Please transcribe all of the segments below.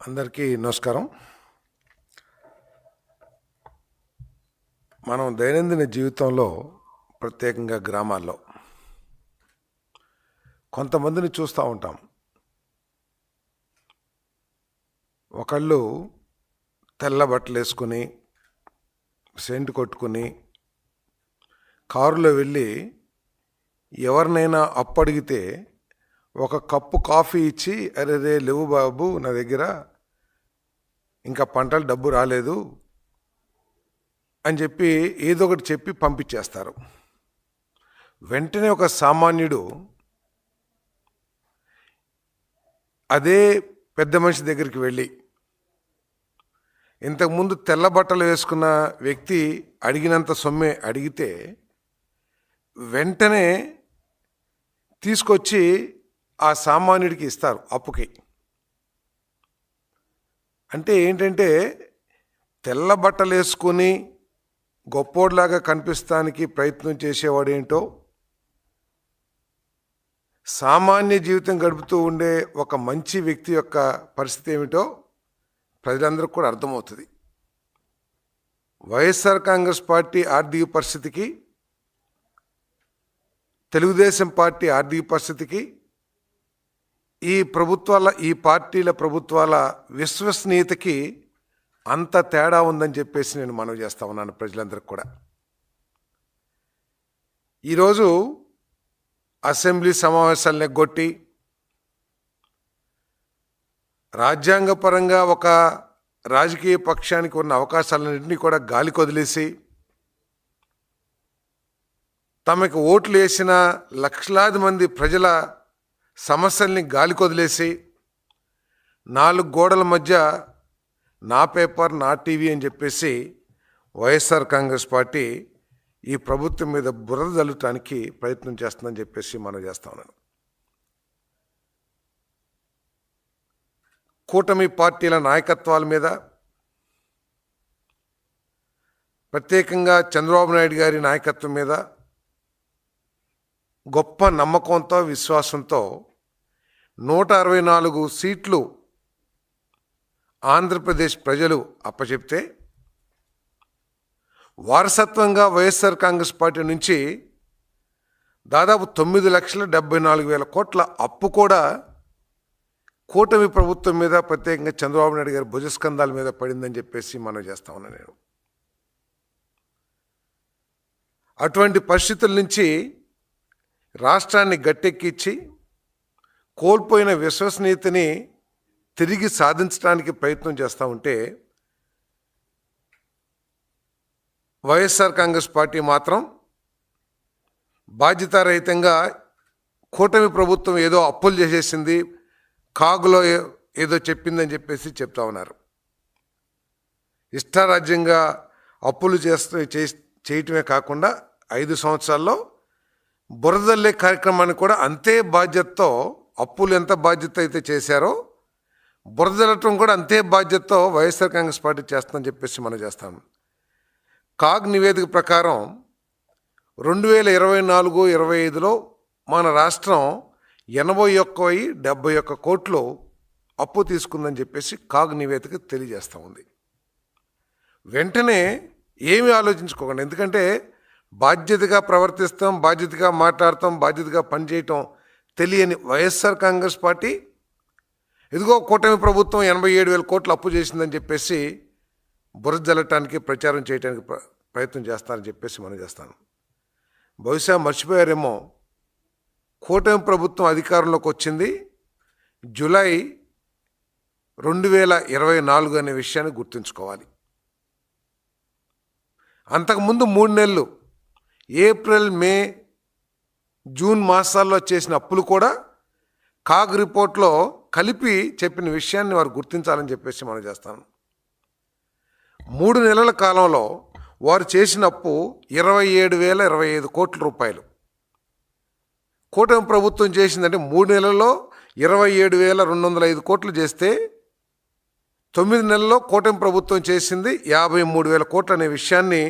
అందరికీ నమస్కారం. మనం దైనందిన జీవితంలో ప్రత్యేకంగా గ్రామాల్లో కొంతమందిని చూస్తూ ఉంటాం. ఒకళ్ళు తెల్ల బట్టలు వేసుకుని సెంటు కొట్టుకుని కారులో వెళ్ళి ఎవరినైనా అప్పు అడిగితే ఒక కప్పు కాఫీ ఇచ్చి, అరే రే లేవు బాబు, నా దగ్గర ఇంకా పంటలు డబ్బు రాలేదు అని చెప్పి ఏదో ఒకటి చెప్పి పంపించేస్తారు. వెంటనే ఒక సామాన్యుడు అదే పెద్ద మనిషి దగ్గరికి వెళ్ళి, ఇంతకుముందు తెల్ల బట్టలు వేసుకున్న వ్యక్తి అడిగినంత సొమ్మే అడిగితే వెంటనే తీసుకొచ్చి ఆ సామాన్యుడికి ఇస్తారు అప్పుకి. అంటే ఏంటంటే, తెల్ల బట్టలు వేసుకొని గొప్పోడిలాగా కనిపిస్తానికి ప్రయత్నం చేసేవాడు ఏంటో, సామాన్య జీవితం గడుపుతూ ఉండే ఒక మంచి వ్యక్తి యొక్క పరిస్థితి ఏమిటో ప్రజలందరికీ కూడా అర్థమవుతుంది. వైఎస్ఆర్ కాంగ్రెస్ పార్టీ ఆర్థిక పరిస్థితికి, తెలుగుదేశం పార్టీ ఆర్థిక పరిస్థితికి, ఈ పార్టీల ప్రభుత్వాల విశ్వసనీయతకి అంత తేడా ఉందని చెప్పేసి నేను మనవి చేస్తా ఉన్నాను ప్రజలందరికీ కూడా. ఈరోజు అసెంబ్లీ సమావేశాలను ఎగ్గొట్టి రాజ్యాంగపరంగా ఒక రాజకీయ పక్షానికి ఉన్న అవకాశాలన్నింటినీ కూడా గాలికి వదిలేసి, తమకు ఓట్లు వేసిన లక్షలాది మంది ప్రజల సమస్యల్ని గాలికి వదిలేసి, 4 గోడల మధ్య నా పేపర్ నా టీవీ అని చెప్పేసి వైఎస్ఆర్ కాంగ్రెస్ పార్టీ ఈ ప్రభుత్వం మీద బురద జల్లటానికి ప్రయత్నం చేస్తుందని చెప్పేసి మనం చేస్తా ఉన్నాను. కూటమి పార్టీల నాయకత్వాల మీద, ప్రత్యేకంగా చంద్రబాబు నాయుడు గారి నాయకత్వం మీద గొప్ప నమ్మకంతో, విశ్వాసంతో 164 సీట్లు ఆంధ్రప్రదేశ్ ప్రజలు అప్పచెప్తే, వారసత్వంగా వైఎస్ఆర్ కాంగ్రెస్ పార్టీ నుంచి దాదాపు 9,74,000 కోట్ల అప్పు కూడా కూటమి ప్రభుత్వం మీద, ప్రత్యేకంగా చంద్రబాబు నాయుడు గారి భుజస్కంధాల మీద పడిందని చెప్పేసి మనం చేస్తా ఉన్నాను నేను. అటువంటి పరిస్థితుల నుంచి రాష్ట్రాన్ని గట్టెక్కించి కోల్పోయిన విశ్వసనీయతని తిరిగి సాధించడానికి ప్రయత్నం చేస్తూ ఉంటే, వైఎస్ఆర్ కాంగ్రెస్ పార్టీ మాత్రం బాధ్యతారహితంగా కూటమి ప్రభుత్వం ఏదో అప్పులు చేసేసింది, కాగులో ఏదో చెప్పిందని చెప్పేసి చెప్తా ఉన్నారు. ఇష్టారాజ్యంగా అప్పులు చేయటమే కాకుండా 5 సంవత్సరాల్లో బురదల్లే కార్యక్రమాన్ని కూడా అంతే బాధ్యతతో, అప్పులు ఎంత బాధ్యత అయితే చేశారో బురదలటం కూడా అంతే బాధ్యతతో వైఎస్ఆర్ కాంగ్రెస్ పార్టీ చేస్తుందని చెప్పేసి మనం చేస్తాం. కాగ్ నివేదిక ప్రకారం 2024-25లో మన రాష్ట్రం 81,071 కోట్లు అప్పు తీసుకుందని చెప్పేసి కాగ్ నివేదిక తెలియజేస్తూ ఉంది. వెంటనే ఏమీ ఆలోచించుకోకండి, ఎందుకంటే బాధ్యతగా ప్రవర్తిస్తాం, బాధ్యతగా మాట్లాడతాం, బాధ్యతగా పనిచేయటం తెలియని వైఎస్ఆర్ కాంగ్రెస్ పార్టీ ఇదిగో కూటమి ప్రభుత్వం 87,000 కోట్లు అప్పు చేసిందని చెప్పేసి బురద జల్లటానికి, ప్రచారం చేయడానికి ప్రయత్నం చేస్తారని చెప్పేసి మనం చేస్తాను. బహుశా మర్చిపోయారేమో, కూటమి ప్రభుత్వం అధికారంలోకి వచ్చింది జూలై 2024 అనే విషయాన్ని గుర్తుంచుకోవాలి. అంతకుముందు 3 నెలలు ఏప్రిల్, మే, జూన్ మాసాల్లో చేసిన అప్పులు కూడా కాగ్ రిపోర్ట్లో కలిపి చెప్పిన విషయాన్ని వారు గుర్తించాలని చెప్పేసి మనం చేస్తాను. 3 నెలల కాలంలో వారు చేసిన అప్పు 27,025 కోట్ల రూపాయలు. కూటమి ప్రభుత్వం చేసిందంటే 3 నెలల్లో 27,205 కోట్లు చేస్తే, 9 నెలల్లో కూటమి ప్రభుత్వం చేసింది 53,000 కోట్లు అనే విషయాన్ని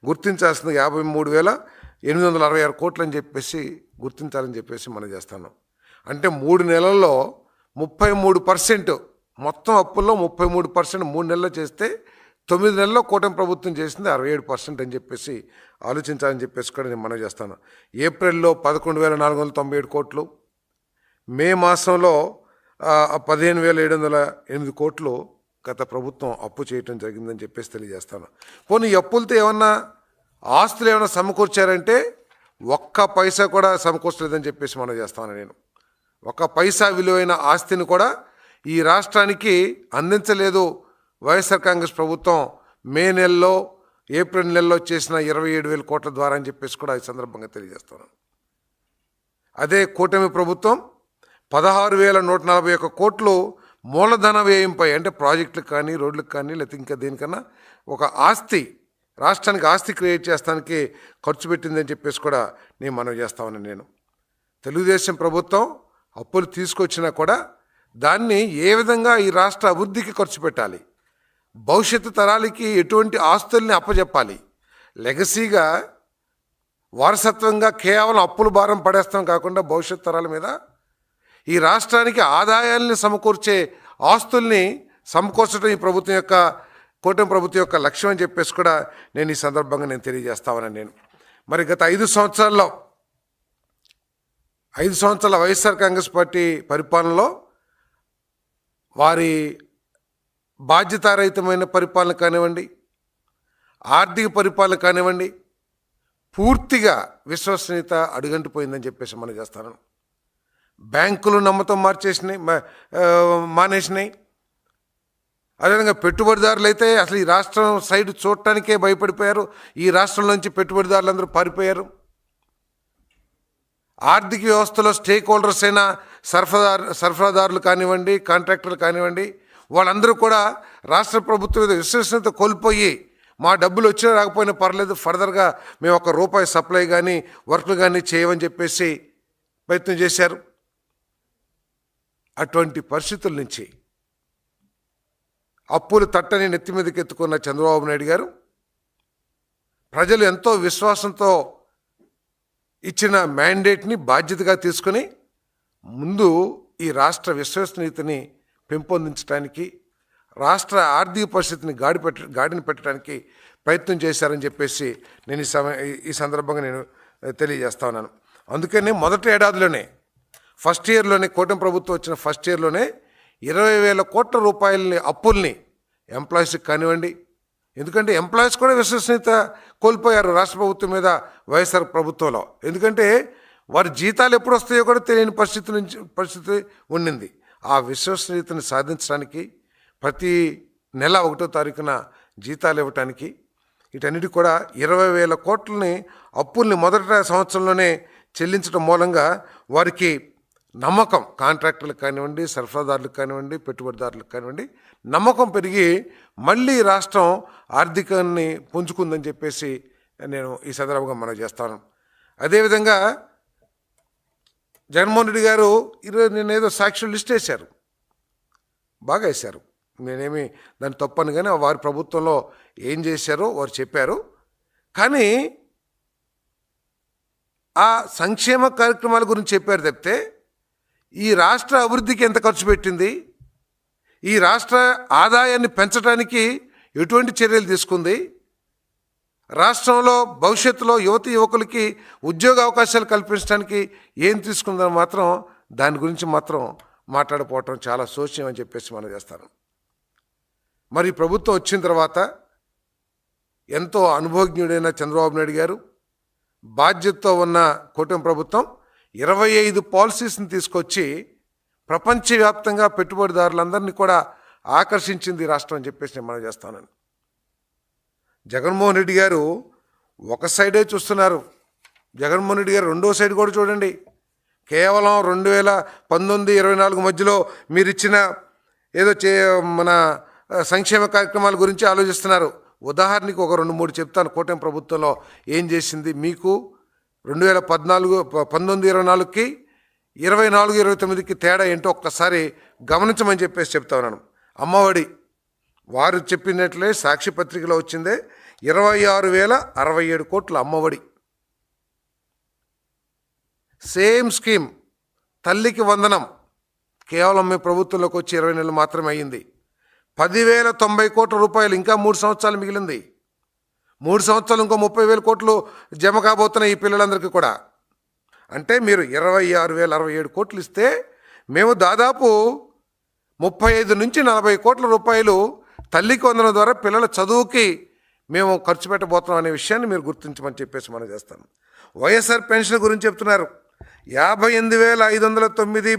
గుర్తించాల్సింది. 53,866 కోట్లు అని చెప్పేసి గుర్తించాలని చెప్పేసి మనం చేస్తాను. అంటే 3 నెలల్లో 33% మొత్తం అప్పుల్లో 33% 3 నెలల్లో చేస్తే 9 నెలల్లో కూటమి ప్రభుత్వం చేసింది 67% అని చెప్పేసి ఆలోచించాలని చెప్పేసి కూడా నేను మనవి చేస్తాను. ఏప్రిల్లో 11,497 కోట్లు, మే మాసంలో 15,708 కోట్లు గత ప్రభుత్వం అప్పు చేయటం జరిగిందని చెప్పేసి తెలియజేస్తాను. పోనీ ఈ అప్పులతో ఏమన్నా ఆస్తులు ఏమైనా సమకూర్చారంటే ఒక్క పైసా కూడా సమకూర్చలేదని చెప్పేసి మనం చేస్తాను. నేను ఒక్క పైసా విలువైన ఆస్తిని కూడా ఈ రాష్ట్రానికి అందించలేదు వైఎస్ఆర్ కాంగ్రెస్ ప్రభుత్వం మే నెలలో ఏప్రిల్ నెలలో చేసిన 27,000 కోట్ల ద్వారా అని చెప్పేసి కూడా ఈ సందర్భంగా తెలియజేస్తాను. అదే కూటమి ప్రభుత్వం 16,141 కోట్లు మూలధన వ్యయంపై, అంటే ప్రాజెక్టులకు కానీ రోడ్లకు కానీ లేకపోతే ఇంకా దేనికన్నా ఒక ఆస్తి, రాష్ట్రానికి ఆస్తి క్రియేట్ చేస్తానికి ఖర్చు పెట్టిందని చెప్పేసి కూడా నేను మనవి చేస్తామని. నేను తెలుగుదేశం ప్రభుత్వం అప్పులు తీసుకొచ్చినా కూడా దాన్ని ఏ విధంగా ఈ రాష్ట్ర అభివృద్ధికి ఖర్చు పెట్టాలి, భవిష్యత్తు తరాలకి ఎటువంటి ఆస్తుల్ని అప్పచెప్పాలి, లెగసీగా వారసత్వంగా కేవలం అప్పుల భారం పడేస్తాం కాకుండా భవిష్యత్తు తరాల మీద ఈ రాష్ట్రానికి ఆదాయాల్ని సమకూర్చే ఆస్తుల్ని సమకూర్చడం ఈ ప్రభుత్వం యొక్క, కూటమి ప్రభుత్వం యొక్క లక్ష్యం అని చెప్పేసి కూడా నేను ఈ సందర్భంగా నేను తెలియజేస్తామని. నేను మరి గత 5 సంవత్సరాల వైఎస్ఆర్ కాంగ్రెస్ పార్టీ పరిపాలనలో వారి బాధ్యతారహితమైన పరిపాలన కానివ్వండి, ఆర్థిక పరిపాలన కానివ్వండి, పూర్తిగా విశ్వసనీయత అడుగంటిపోయిందని చెప్పేసి మనం చేస్తాను. బ్యాంకులు నమ్మకం మానేసినాయి. అదేవిధంగా పెట్టుబడిదారులు అయితే అసలు ఈ రాష్ట్రం సైడ్ చూడటానికే భయపడిపోయారు. ఈ రాష్ట్రం నుంచి పెట్టుబడిదారులందరూ పారిపోయారు. ఆర్థిక వ్యవస్థలో స్టేక్ హోల్డర్స్ అయిన సరఫరాదారులు కానివ్వండి, కాంట్రాక్టర్లు కానివ్వండి, వాళ్ళందరూ కూడా రాష్ట్ర ప్రభుత్వం మీద విశ్వసనీయత కోల్పోయి మా డబ్బులు వచ్చినా రాకపోయినా పర్లేదు, ఫర్దర్గా మేము ₹1 సప్లై కానీ వర్క్లు కానీ చేయమని చెప్పేసి ప్రయత్నం చేశారు. అటువంటి పరిస్థితుల నుంచి అప్పులు తట్టని నెత్తి మీదకి ఎత్తుకున్న చంద్రబాబు నాయుడు గారు ప్రజలు ఎంతో విశ్వాసంతో ఇచ్చిన మ్యాండేట్ని బాధ్యతగా తీసుకుని ముందు ఈ రాష్ట్ర విశ్వసనీయతని పెంపొందించడానికి, రాష్ట్ర ఆర్థిక పరిస్థితిని గాడిని పెట్టడానికి ప్రయత్నం చేశారని చెప్పేసి నేను ఈ సందర్భంగా నేను తెలియజేస్తా ఉన్నాను. అందుకనే మొదటి ఏడాదిలోనే ఫస్ట్ ఇయర్లోనే కూటమి ప్రభుత్వం వచ్చిన ఫస్ట్ ఇయర్లోనే 20,000 కోట్ల రూపాయలని అప్పుల్ని ఎంప్లాయీస్కి కానివ్వండి, ఎందుకంటే ఎంప్లాయీస్ కూడా విశ్వసనీయత కోల్పోయారు రాష్ట్ర ప్రభుత్వం మీద వైఎస్ఆర్ ప్రభుత్వంలో. ఎందుకంటే వారి జీతాలు ఎప్పుడు వస్తాయో కూడా తెలియని పరిస్థితి ఉండింది. ఆ విశ్వసనీయతని సాధించడానికి ప్రతి నెల 1వ తారీఖున జీతాలు ఇవ్వటానికి వీటన్నిటి కూడా 20,000 కోట్లని అప్పుల్ని మొదటి సంవత్సరంలోనే చెల్లించడం మూలంగా వారికి నమ్మకం, కాంట్రాక్టర్లకు కానివ్వండి, సరఫరాదారులకు కానివ్వండి, పెట్టుబడిదారులకు కానివ్వండి, నమ్మకం పెరిగి మళ్ళీ రాష్ట్రం ఆర్థికాన్ని పుంజుకుందని చెప్పేసి నేను ఈ సందర్భంగా మనం చేస్తాను. అదేవిధంగా జగన్మోహన్ రెడ్డి గారు నేనేదో సాక్షులు లిస్ట్ వేశారు, బాగా వేశారు, నేనేమి దాన్ని తప్పను, కానీ వారి ప్రభుత్వంలో ఏం చేశారో వారు చెప్పారు. కానీ ఆ సంక్షేమ కార్యక్రమాల గురించి చెప్పారు తప్పితే ఈ రాష్ట్ర అభివృద్ధికి ఎంత ఖర్చు పెట్టింది, ఈ రాష్ట్ర ఆదాయాన్ని పెంచడానికి ఎటువంటి చర్యలు తీసుకుంది, రాష్ట్రంలో భవిష్యత్తులో యువకులకి ఉద్యోగ అవకాశాలు కల్పించడానికి ఏం తీసుకుందని మాత్రం దాని గురించి మాత్రం మాట్లాడిపోవటం చాలా శోచ్యం అని చెప్పేసి మనం చేస్తాను. మరి ప్రభుత్వం వచ్చిన తర్వాత ఎంతో అనుభవజ్ఞుడైన చంద్రబాబు నాయుడు గారు, బాధ్యతతో ఉన్న కూటమి ప్రభుత్వం 25 పాలసీస్ని తీసుకొచ్చి ప్రపంచవ్యాప్తంగా పెట్టుబడిదారులందరినీ కూడా ఆకర్షించింది రాష్ట్రం అని చెప్పేసి నేను మనం చేస్తాను. జగన్మోహన్ రెడ్డి గారు ఒక సైడే చూస్తున్నారు. జగన్మోహన్ రెడ్డి గారు రెండో సైడ్ కూడా చూడండి. కేవలం 2019-24 మధ్యలో మీరు ఇచ్చిన ఏదో మన సంక్షేమ కార్యక్రమాల గురించి ఆలోచిస్తున్నారు. ఉదాహరణకి ఒక 2-3 చెప్తాను. కూటమి ప్రభుత్వంలో ఏం చేసింది మీకు 2019-24కి 24-29కి తేడా ఏంటో ఒక్కసారి గమనించమని చెప్పేసి చెప్తా ఉన్నాను. అమ్మఒడి వారు చెప్పినట్లే సాక్షి పత్రికలో వచ్చిందే 26,067 కోట్ల అమ్మఒడి. సేమ్ స్కీమ్ తల్లికి వందనం కేవలం మీ ప్రభుత్వంలోకి వచ్చి 20 నెలలు మాత్రమే అయ్యింది. 10,090 కోట్ల రూపాయలు, ఇంకా 3 సంవత్సరాలు మిగిలింది. 3 సంవత్సరాలు ఇంకో 30,000 కోట్లు జమ కాబోతున్నాయి ఈ పిల్లలందరికీ కూడా. అంటే మీరు 26,067 కోట్లు ఇస్తే మేము దాదాపు 35 నుంచి 40 కోట్ల రూపాయలు తల్లికి వందనం ద్వారా పిల్లల చదువుకి మేము ఖర్చు పెట్టబోతున్నాం అనే విషయాన్ని మీరు గుర్తించమని చెప్పేసి మనం చేస్తాను. వైఎస్ఆర్ పెన్షన్ గురించి చెప్తున్నారు. 58,509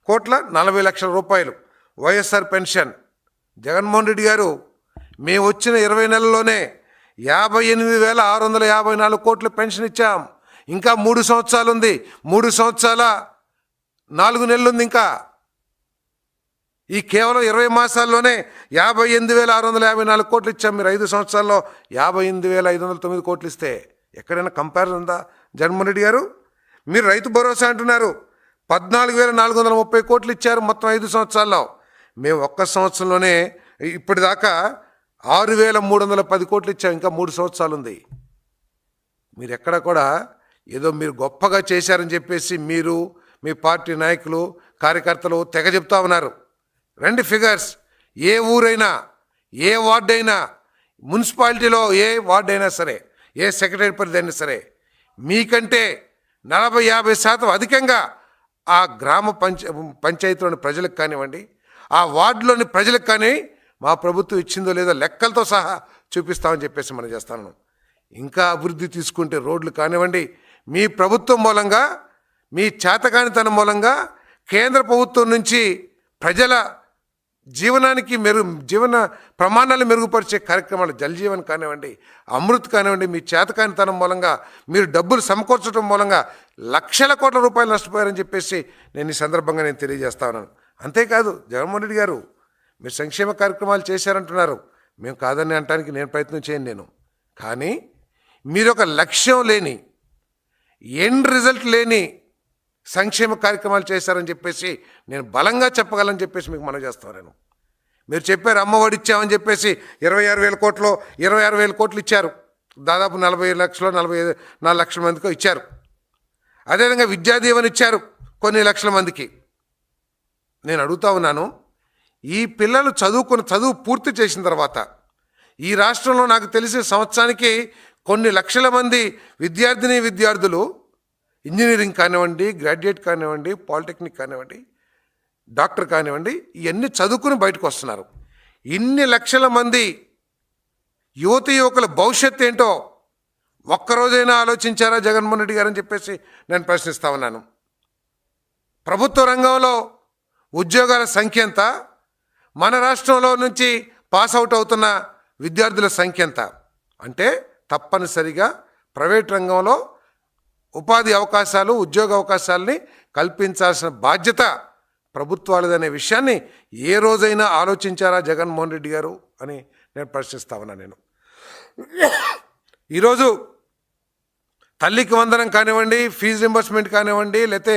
కోట్ల 40 లక్షల రూపాయలు వైఎస్ఆర్ పెన్షన్. జగన్మోహన్ రెడ్డి గారు మేము వచ్చిన 20 నెలల్లోనే 58,654 కోట్ల పెన్షన్ ఇచ్చాం. ఇంకా 3 సంవత్సరాలు ఉంది. 3 సంవత్సరాల 4 నెలలు ఉంది. ఇంకా ఈ కేవలం 20 మాసాల్లోనే 58,654 కోట్లు ఇచ్చాం. మీరు 5 సంవత్సరాల్లో 58,509 కోట్లు ఇస్తే ఎక్కడైనా కంపారిజన్ ఉందా జగన్మోహన్ రెడ్డి గారు? మీరు రైతు భరోసా అంటున్నారు, 14,430 కోట్లు ఇచ్చారు మొత్తం 5 సంవత్సరాల్లో. మేము ఒక్క సంవత్సరంలోనే ఇప్పటిదాకా 6,310 కోట్లు ఇచ్చాం. ఇంకా 3 సంవత్సరాలు ఉంది. మీరు ఎక్కడ కూడా ఏదో మీరు గొప్పగా చేశారని చెప్పేసి మీరు, మీ పార్టీ నాయకులు, కార్యకర్తలు తెగ చెప్తా ఉన్నారు. రెండు ఫిగర్స్, ఏ ఊరైనా, ఏ వార్డు అయినా, మున్సిపాలిటీలో ఏ వార్డు అయినా సరే, ఏ సెక్రటరీ పరిధి అయినా సరే, మీకంటే 40-50% అధికంగా ఆ గ్రామ పంచాయతీలోని ప్రజలకు కానివ్వండి, ఆ వార్డులోని ప్రజలకు కానీ మా ప్రభుత్వం ఇచ్చిందో లేదో లెక్కలతో సహా చూపిస్తామని చెప్పేసి మనం చేస్తాను. ఇంకా అభివృద్ధి తీసుకుంటే రోడ్లు కానివ్వండి, మీ ప్రభుత్వం మూలంగా, మీ చేతకానితనం మూలంగా కేంద్ర ప్రభుత్వం నుంచి ప్రజల జీవనానికి జీవన ప్రమాణాలు మెరుగుపరిచే కార్యక్రమాలు, జల్ జీవన్ కానివ్వండి, అమృత్ కానివ్వండి, మీ చేతకానితనం మూలంగా, మీరు డబ్బులు సమకూర్చడం మూలంగా లక్షల కోట్ల రూపాయలు నష్టపోయారని చెప్పేసి నేను ఈ సందర్భంగా తెలియజేస్తా ఉన్నాను. అంతేకాదు జగన్మోహన్ రెడ్డి గారు, మీరు సంక్షేమ కార్యక్రమాలు చేశారంటున్నారు. మేము కాదని అనడానికి నేను ప్రయత్నం చేయను. కానీ మీరు ఒక లక్ష్యం లేని, ఎండ్ రిజల్ట్ లేని సంక్షేమ కార్యక్రమాలు చేశారని చెప్పేసి నేను బలంగా చెప్పగలని చెప్పేసి మీకు మనం చేస్తాను. మీరు చెప్పారు అమ్మఒడి ఇచ్చామని చెప్పేసి 26,000 కోట్లు, 26,000 కోట్లు ఇచ్చారు. దాదాపు 40 లక్షలు, 44 లక్షల మందికి ఇచ్చారు. అదేవిధంగా విద్యాదీవెన ఇచ్చారు కొన్ని లక్షల మందికి. నేను అడుగుతా ఉన్నాను, ఈ పిల్లలు చదువు పూర్తి చేసిన తర్వాత ఈ రాష్ట్రంలో నాకు తెలిసి సంవత్సరానికి కొన్ని లక్షల మంది విద్యార్థులు ఇంజనీరింగ్ కానివ్వండి, గ్రాడ్యుయేట్ కానివ్వండి, పాలిటెక్నిక్ కానివ్వండి, డాక్టర్ కానివ్వండి, ఇవన్నీ చదువుకుని బయటకు వస్తున్నారు. ఇన్ని లక్షల మంది యువకుల భవిష్యత్తు ఏంటో ఒక్కరోజైనా ఆలోచించారా జగన్మోహన్ రెడ్డి గారని చెప్పేసి నేను ప్రశ్నిస్తా ఉన్నాను. ప్రభుత్వ రంగంలో ఉద్యోగాల సంఖ్య ఎంత, మన రాష్ట్రంలో నుంచి పాస్ అవుట్ అవుతున్న విద్యార్థుల సంఖ్య ఎంత అంటే తప్పనిసరిగా ప్రైవేట్ రంగంలో ఉపాధి అవకాశాలు, ఉద్యోగ అవకాశాలని కల్పించాల్సిన బాధ్యత ప్రభుత్వాలదనే విషయాన్ని ఏ రోజైనా ఆలోచించారా జగన్మోహన్ రెడ్డి గారు అని నేను ప్రశ్నిస్తా ఉన్నా. నేను ఈరోజు తల్లికి వందనం కానివ్వండి, ఫీజు రింబర్స్మెంట్ కానివ్వండి, లేకపోతే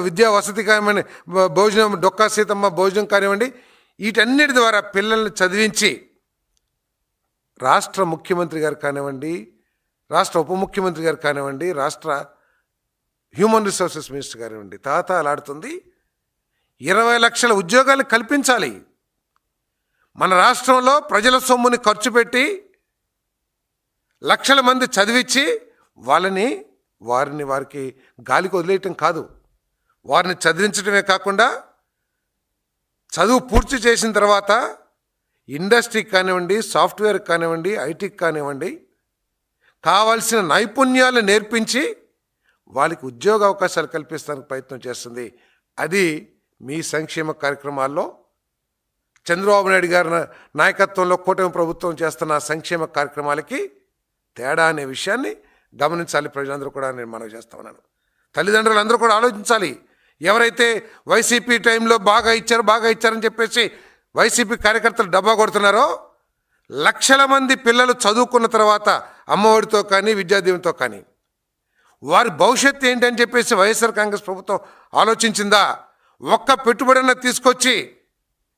విద్యా వసతి కానివ్వండి, భోజనం, డొక్కా సీతమ్మ భోజనం కానివ్వండి, వీటన్నిటి ద్వారా పిల్లల్ని చదివించి రాష్ట్ర ముఖ్యమంత్రి గారు కానివ్వండి, రాష్ట్ర ఉప ముఖ్యమంత్రి గారు కానివ్వండి, రాష్ట్ర హ్యూమన్ రిసోర్సెస్ మినిస్టర్ కానివ్వండి, తాతాలాడుతుంది 20 లక్షల ఉద్యోగాలు కల్పించాలి. మన రాష్ట్రంలో ప్రజల సొమ్ముని ఖర్చు పెట్టి లక్షల మంది చదివించి వారికి గాలికి వదిలేయటం కాదు, వారిని చదివించడమే కాకుండా చదువు పూర్తి చేసిన తర్వాత ఇండస్ట్రీకి కానివ్వండి, సాఫ్ట్వేర్కి కానివ్వండి, ఐటీకి కానివ్వండి, కావాల్సిన నైపుణ్యాలు నేర్పించి వాళ్ళకి ఉద్యోగ అవకాశాలు కల్పిస్తానికి ప్రయత్నం చేస్తుంది. అది మీ సంక్షేమ కార్యక్రమాల్లో చంద్రబాబు నాయుడు గారి నాయకత్వంలో కూటమి ప్రభుత్వం చేస్తున్న సంక్షేమ కార్యక్రమాలకి తేడా అనే విషయాన్ని గమనించాలి ప్రజలందరూ కూడా నేను మనవి చేస్తా ఉన్నాను. తల్లిదండ్రులు అందరూ కూడా ఆలోచించాలి. ఎవరైతే వైసీపీ టైంలో బాగా ఇచ్చారని చెప్పేసి వైసీపీ కార్యకర్తలు డబ్బా కొడుతున్నారో, లక్షల మంది పిల్లలు చదువుకున్న తర్వాత అమ్మఒడితో కానీ, విద్యాదీవెనతో కానీ వారి భవిష్యత్తు ఏంటని చెప్పేసి వైఎస్ఆర్ కాంగ్రెస్ ప్రభుత్వం ఆలోచించిందా? ఒక్క పెట్టుబడిన తీసుకొచ్చి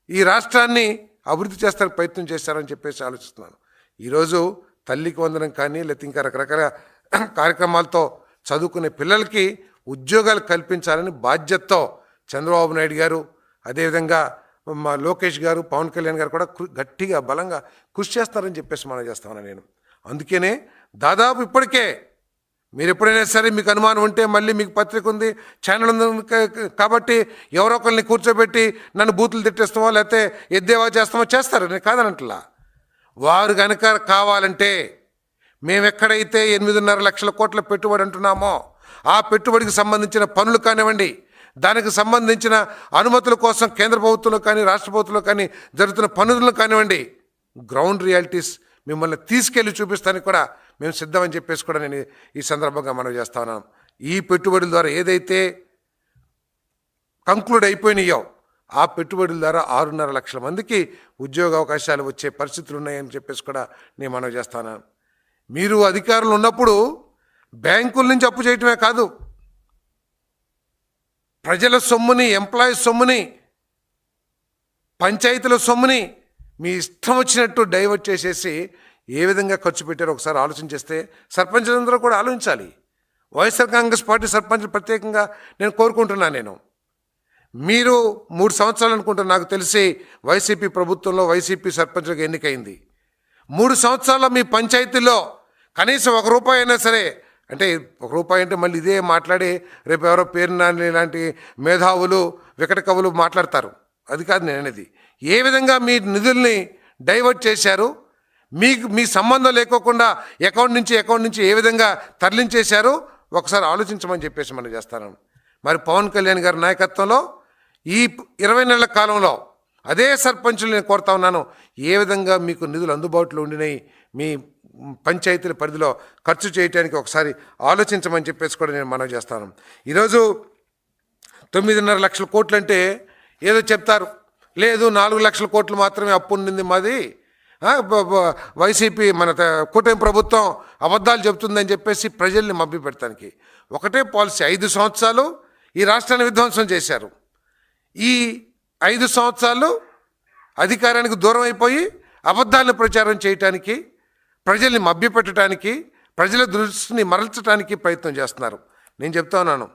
ఈ రాష్ట్రాన్ని అభివృద్ధి చేస్తానికి ప్రయత్నం చేస్తారని చెప్పేసి ఆలోచిస్తున్నాను. ఈరోజు తల్లికి వందనం కానీ, లేకపోతే ఇంకా రకరకాల కార్యక్రమాలతో చదువుకునే పిల్లలకి ఉద్యోగాలు కల్పించాలని బాధ్యతతో చంద్రబాబు నాయుడు గారు, అదేవిధంగా మా లోకేష్ గారు, పవన్ కళ్యాణ్ గారు కూడా గట్టిగా బలంగా కృషి చేస్తారని చెప్పేసి మనం చేస్తామని నేను. అందుకనే దాదాపు ఇప్పటికే మీరు ఎప్పుడైనా సరే మీకు అనుమానం ఉంటే, మళ్ళీ మీకు పత్రిక ఉంది, ఛానల్ ఉంది కాబట్టి ఎవరో ఒకరిని కూర్చోబెట్టి నన్ను బూతులు తిట్టేస్తామో లేకపోతే ఎద్దేవా చేస్తామో చేస్తారు, నేను కాదనట్లా. వారు కనుక కావాలంటే మేము ఎక్కడైతే 8.5 లక్షల కోట్ల పెట్టుబడి అంటున్నామో ఆ పెట్టుబడికి సంబంధించిన పనులు కానివ్వండి, దానికి సంబంధించిన అనుమతుల కోసం కేంద్ర ప్రభుత్వంలో కానీ రాష్ట్ర ప్రభుత్వంలో కానీ జరుగుతున్న పనులను కానివ్వండి, గ్రౌండ్ రియాలిటీస్ మిమ్మల్ని తీసుకెళ్ళి చూపిస్తానికి కూడా మేము సిద్ధమని చెప్పేసి కూడా నేను ఈ సందర్భంగా మనం చేస్తా ఉన్నాను. ఈ పెట్టుబడుల ద్వారా ఏదైతే కంక్లూడ్ అయిపోయినాయో ఆ పెట్టుబడుల ద్వారా 6.5 లక్షల మందికి ఉద్యోగ అవకాశాలు వచ్చే పరిస్థితులు ఉన్నాయని చెప్పేసి కూడా నేను మనం చేస్తాను. మీరు అధికారులు ఉన్నప్పుడు బ్యాంకుల నుంచి అప్పు చేయటమే కాదు, ప్రజల సొమ్ముని, ఎంప్లాయీస్ సొమ్ముని, పంచాయతీల సొమ్ముని మీ ఇష్టం వచ్చినట్టు డైవర్ట్ చేసేసి ఏ విధంగా ఖర్చు పెట్టారో ఒకసారి ఆలోచించేస్తే సర్పంచులందరూ కూడా ఆలోచించాలి. వైఎస్ఆర్ కాంగ్రెస్ పార్టీ సర్పంచులు ప్రత్యేకంగా నేను కోరుకుంటున్నాను. మీరు 3 సంవత్సరాలు అనుకుంటున్నా, నాకు తెలిసి వైసీపీ ప్రభుత్వంలో వైసీపీ సర్పంచులకు ఎన్నికైంది. 3 సంవత్సరాల్లో మీ పంచాయతీల్లో కనీసం ₹1 అయినా సరే, అంటే ₹1 అంటే మళ్ళీ ఇదే మాట్లాడి రేపు ఎవరో పేరు నాని లాంటి మేధావులు, వికట కవులు మాట్లాడతారు, అది కాదు నేను అనేది. ఏ విధంగా మీ నిధుల్ని డైవర్ట్ చేశారు, మీ సంబంధం లేకోకుండా అకౌంట్ నుంచి ఏ విధంగా తరలించేశారు ఒకసారి ఆలోచించమని చెప్పేసి మనం చేస్తాను. మరి పవన్ కళ్యాణ్ గారి నాయకత్వంలో ఈ 20 నెలల కాలంలో అదే సర్పంచులు నేను కోరుతా ఉన్నాను, ఏ విధంగా మీకు నిధులు అందుబాటులో ఉండినాయి, మీ పంచాయతీల పరిధిలో ఖర్చు చేయడానికి ఒకసారి ఆలోచించమని చెప్పేసి కూడా నేను మనవి చేస్తాను. ఈరోజు 9.5 లక్షల కోట్లు అంటే ఏదో చెప్తారు, లేదు 4 లక్షల కోట్లు మాత్రమే అప్పు ఉండింది మాది, వైసీపీ మన కూటమి ప్రభుత్వం అబద్ధాలు చెప్తుందని చెప్పేసి ప్రజల్ని మభ్య పెడతానికి ఒకటే పాలసీ. 5 సంవత్సరాలు ఈ రాష్ట్రాన్ని విధ్వంసం చేశారు. ఈ 5 సంవత్సరాలు అధికారానికి దూరం అయిపోయి అబద్ధాలను ప్రచారం చేయటానికి, ప్రజల్ని మభ్యపెట్టడానికి, ప్రజల దృష్టిని మరల్చడానికి ప్రయత్నం చేస్తున్నారు. నేను చెప్తా ఉన్నాను,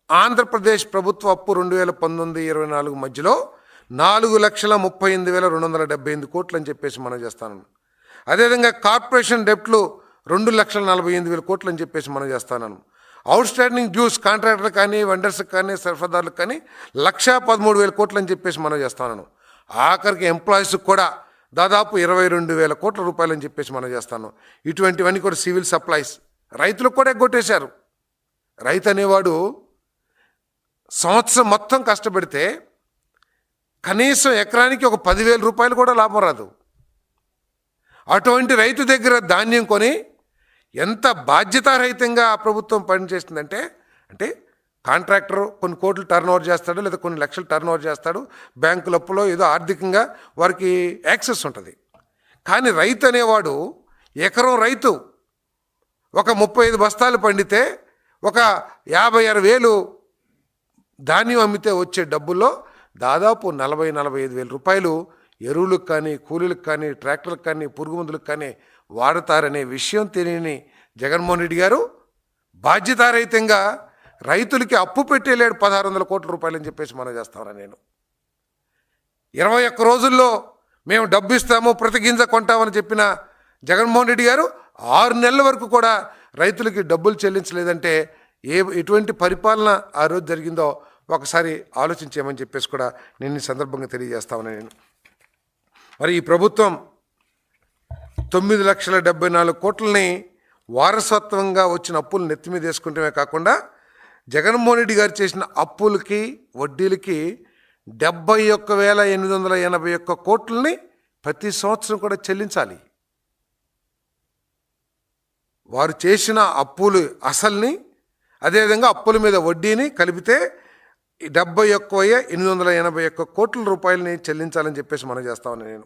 ఆంధ్రప్రదేశ్ ప్రభుత్వ అప్పు 2019-24 మధ్యలో 4,38,278 కోట్లు అని చెప్పేసి మనం చేస్తాను. అదేవిధంగా కార్పొరేషన్ డెప్ట్లు 2,48,000 కోట్లు అని చెప్పేసి మనం చేస్తాను. అవుట్ స్టాండింగ్ డ్యూస్ కాంట్రాక్టర్లు కానీ, వెండర్స్కి కానీ, సరఫరాదారులకు కానీ 1,13,000 కోట్లు అని చెప్పేసి మనం చేస్తాను. ఆఖరికి ఎంప్లాయీస్కి కూడా దాదాపు 22,000 కోట్ల రూపాయలు అని చెప్పేసి మనం చేస్తాను. ఇటువంటివన్నీ కూడా సివిల్ సప్లైస్, రైతులకు కూడా ఎగ్గొట్టేశారు. రైతు అనేవాడు సంవత్సరం మొత్తం కష్టపడితే కనీసం ఎకరానికి ఒక 10,000 రూపాయలు కూడా లాభం రాదు. అటువంటి రైతు దగ్గర ధాన్యం కొని ఎంత బాధ్యతారహితంగా ఆ ప్రభుత్వం పనిచేస్తుందంటే, అంటే కాంట్రాక్టర్ కొన్ని కోట్లు టర్న్ ఓవర్ చేస్తాడు, లేదా కొన్ని లక్షలు టర్న్ ఓవర్ చేస్తాడు, బ్యాంకుల అప్పులో ఏదో ఆర్థికంగా వారికి యాక్సెస్ ఉంటుంది. కానీ రైతు అనేవాడు, ఎకరం రైతు ఒక 35 బస్తాలు పండితే ఒక 56,000 ధాన్యం అమ్మితే వచ్చే డబ్బుల్లో దాదాపు 40,000-45,000 రూపాయలు ఎరువులకు కానీ, కూలీలకు కానీ, ట్రాక్టర్లకు కానీ, పురుగు మందులకు కానీ వాడతారనే విషయం తెలియని జగన్మోహన్ రెడ్డి గారు బాధ్యతారహితంగా రైతులకి అప్పు పెట్టేలేడు 1,600 కోట్ల రూపాయలు అని చెప్పేసి మనం చేస్తామని నేను. 21 రోజుల్లో మేము డబ్బు ఇస్తాము, ప్రతి గింజ కొంటామని చెప్పిన జగన్మోహన్ రెడ్డి గారు 6 నెలల వరకు కూడా రైతులకి డబ్బులు చెల్లించలేదంటే ఎటువంటి పరిపాలన ఆ రోజు జరిగిందో ఒకసారి ఆలోచించేయమని చెప్పేసి కూడా నేను ఈ సందర్భంగా తెలియజేస్తామని నేను. మరి ఈ ప్రభుత్వం 9,74,00,000 కోట్లని వారసత్వంగా వచ్చిన అప్పులు నెత్తి మీద వేసుకుంటమే కాకుండా జగన్మోహన్ రెడ్డి గారు చేసిన అప్పులకి, వడ్డీలకి 71,881 కోట్లని ప్రతి సంవత్సరం కూడా చెల్లించాలి. వారు చేసిన అప్పులు అసల్ని, అదేవిధంగా అప్పుల మీద వడ్డీని కలిపితే 71,881 కోట్ల రూపాయలని చెల్లించాలని చెప్పేసి మనం చేస్తామని నేను.